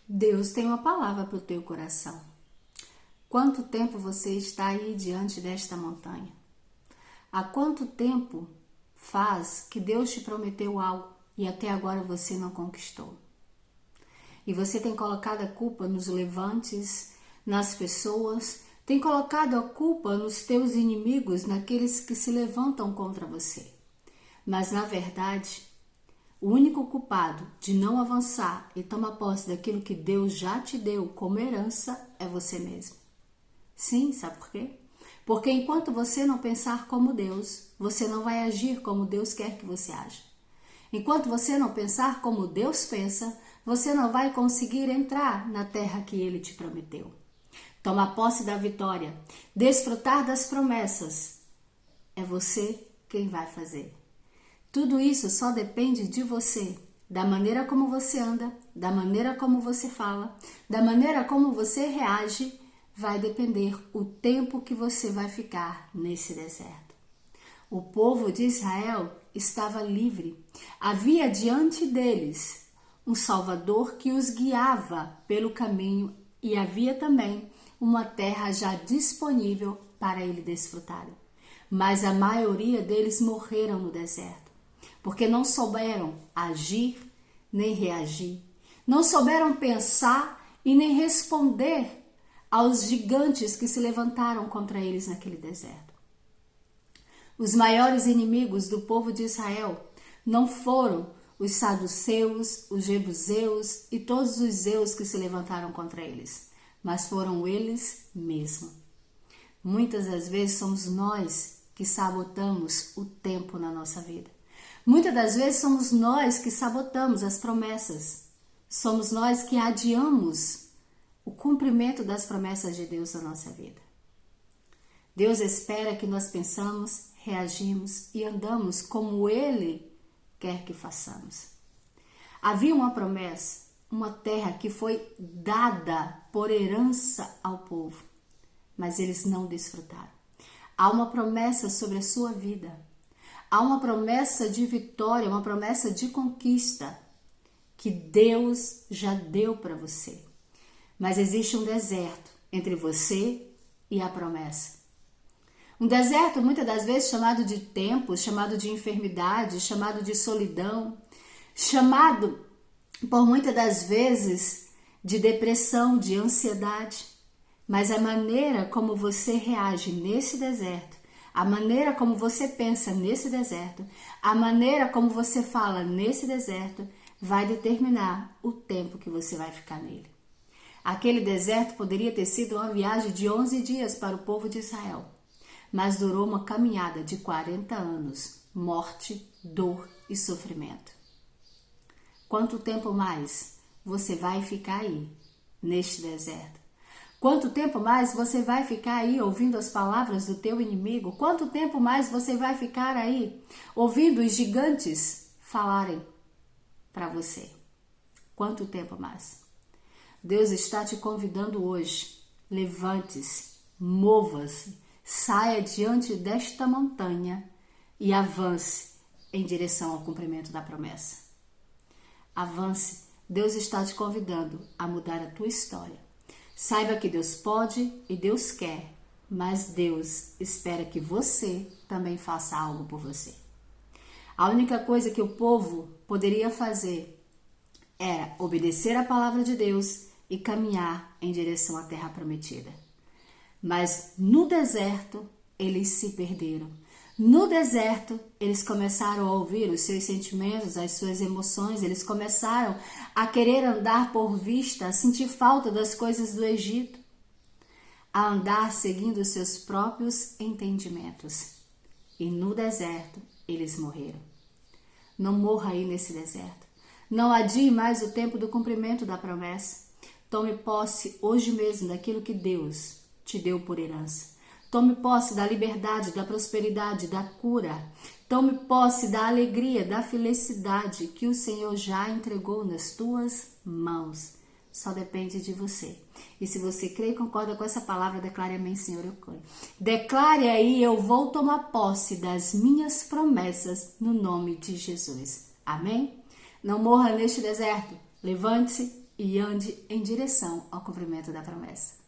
Deus tem uma palavra para o teu coração. Quanto tempo você está aí diante desta montanha? Há quanto tempo faz que Deus te prometeu algo e até agora você não conquistou? E você tem colocado a culpa nos levantes, nas pessoas, tem colocado a culpa nos teus inimigos, naqueles que se levantam contra você. Mas na verdade, o único culpado de não avançar e tomar posse daquilo que Deus já te deu como herança é você mesmo. Sim, sabe por quê? Porque enquanto você não pensar como Deus, você não vai agir como Deus quer que você haja. Enquanto você não pensar como Deus pensa, você não vai conseguir entrar na terra que Ele te prometeu. Tomar posse da vitória, desfrutar das promessas, é você quem vai fazer. Tudo isso só depende de você, da maneira como você anda, da maneira como você fala, da maneira como você reage, vai depender o tempo que você vai ficar nesse deserto. O povo de Israel estava livre. Havia diante deles um Salvador que os guiava pelo caminho e havia também uma terra já disponível para ele desfrutarem. Mas a maioria deles morreram no deserto, porque não souberam agir nem reagir, não souberam pensar e nem responder aos gigantes que se levantaram contra eles naquele deserto. Os maiores inimigos do povo de Israel não foram os saduceus, os jebuseus e todos os zeus que se levantaram contra eles, mas foram eles mesmos. Muitas das vezes somos nós que sabotamos o tempo na nossa vida. Muitas das vezes somos nós que sabotamos as promessas. Somos nós que adiamos o cumprimento das promessas de Deus na nossa vida. Deus espera que nós pensamos, reagimos e andamos como Ele quer que façamos. Havia uma promessa, uma terra que foi dada por herança ao povo, mas eles não desfrutaram. Há uma promessa sobre a sua vida. Há uma promessa de vitória, uma promessa de conquista que Deus já deu para você. Mas existe um deserto entre você e a promessa. Um deserto muitas das vezes chamado de tempo, chamado de enfermidade, chamado de solidão, chamado por muitas das vezes de depressão, de ansiedade. Mas a maneira como você reage nesse deserto, a maneira como você pensa nesse deserto, a maneira como você fala nesse deserto, vai determinar o tempo que você vai ficar nele. Aquele deserto poderia ter sido uma viagem de 11 dias para o povo de Israel, mas durou uma caminhada de 40 anos, morte, dor e sofrimento. Quanto tempo mais você vai ficar aí, neste deserto? Quanto tempo mais você vai ficar aí ouvindo as palavras do teu inimigo? Quanto tempo mais você vai ficar aí ouvindo os gigantes falarem para você? Quanto tempo mais? Deus está te convidando hoje. Levante-se, mova-se, saia diante desta montanha e avance em direção ao cumprimento da promessa. Avance. Deus está te convidando a mudar a tua história. Saiba que Deus pode e Deus quer, mas Deus espera que você também faça algo por você. A única coisa que o povo poderia fazer era obedecer a palavra de Deus e caminhar em direção à terra prometida. Mas no deserto, eles se perderam. No deserto, eles começaram a ouvir os seus sentimentos, as suas emoções, eles começaram a querer andar por vista, a sentir falta das coisas do Egito, a andar seguindo os seus próprios entendimentos. E no deserto, eles morreram. Não morra aí nesse deserto. Não adie mais o tempo do cumprimento da promessa. Tome posse hoje mesmo daquilo que Deus te deu por herança. Tome posse da liberdade, da prosperidade, da cura. Tome posse da alegria, da felicidade que o Senhor já entregou nas tuas mãos. Só depende de você. E se você crê e concorda com essa palavra, declare amém, Senhor, eu creio. Declare aí, eu vou tomar posse das minhas promessas no nome de Jesus. Amém? Não morra neste deserto. Levante-se, e ande em direção ao cumprimento da promessa.